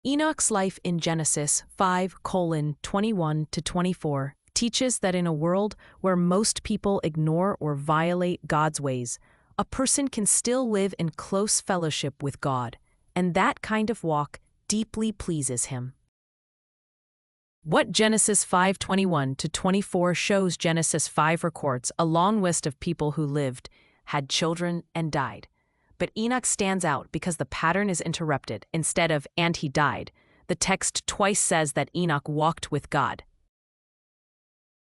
Enoch's life in Genesis 5:21-24 teaches that in a world where most people ignore or violate God's ways, a person can still live in close fellowship with God, and that kind of walk deeply pleases Him. What Genesis 5:21-24 shows. Genesis 5 records a long list of people who lived, had children, and died. But Enoch stands out because the pattern is interrupted. Instead of, and he died, the text twice says that Enoch walked with God.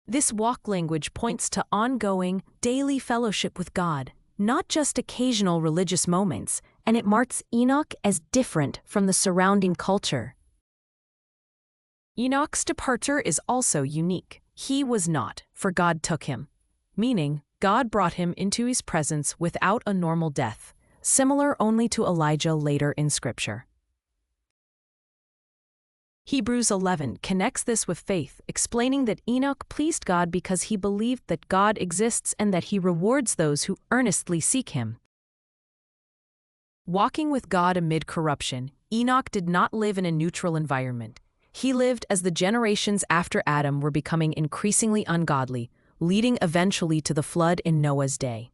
This walk language points to ongoing, daily fellowship with God, not just occasional religious moments, and it marks Enoch as different from the surrounding culture. Enoch's departure is also unique. He was not, for God took him, meaning God brought him into His presence without a normal death, similar only to Elijah later in Scripture. Hebrews 11 connects this with faith, explaining that Enoch pleased God because he believed that God exists and that He rewards those who earnestly seek Him. Walking with God amid corruption, Enoch did not live in a neutral environment. He lived as the generations after Adam were becoming increasingly ungodly, leading eventually to the flood in Noah's day.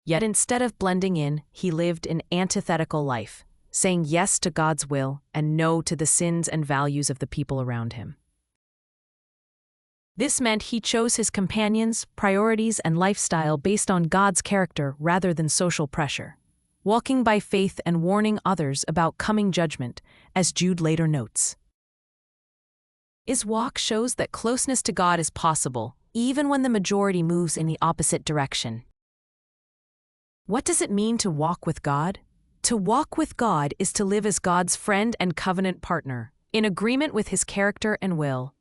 Yet instead of blending in, he lived an antithetical life, saying yes to God's will and no to the sins and values of the people around him. This meant he chose his companions, priorities, and lifestyle based on God's character rather than social pressure, walking by faith and warning others about coming judgment, as Jude later notes. His walk shows that closeness to God is possible, even when the majority moves in the opposite direction. What does it mean to walk with God? To walk with God is to live as God's friend and covenant partner, in agreement with His character and will.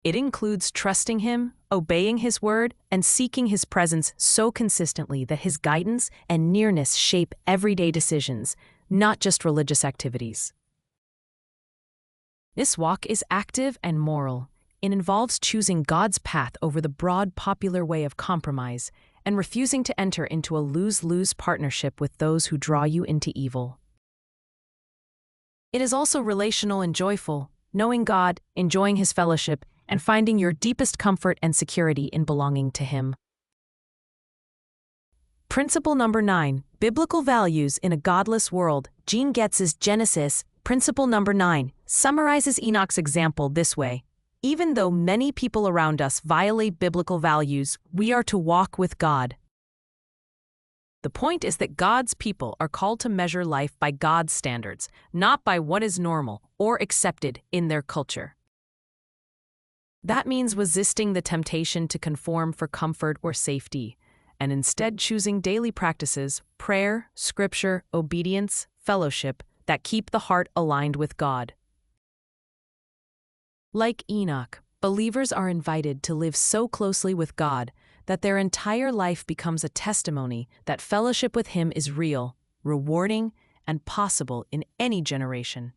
It includes trusting Him, obeying His word, and seeking His presence so consistently that His guidance and nearness shape everyday decisions, not just religious activities. This walk is active and moral. It involves choosing God's path over the broad popular way of compromise and refusing to enter into a lose-lose partnership with those who draw you into evil. It is also relational and joyful, knowing God, enjoying His fellowship, and finding your deepest comfort and security in belonging to Him. Principle number 9, biblical values in a godless world. Gene Getz's Genesis, principle number 9, summarizes Enoch's example this way. Even though many people around us violate biblical values, we are to walk with God. The point is that God's people are called to measure life by God's standards, not by what is normal or accepted in their culture. That means resisting the temptation to conform for comfort or safety, and instead choosing daily practices, prayer, scripture, obedience, fellowship, that keep the heart aligned with God. Like Enoch, believers are invited to live so closely with God that their entire life becomes a testimony that fellowship with Him is real, rewarding, and possible in any generation.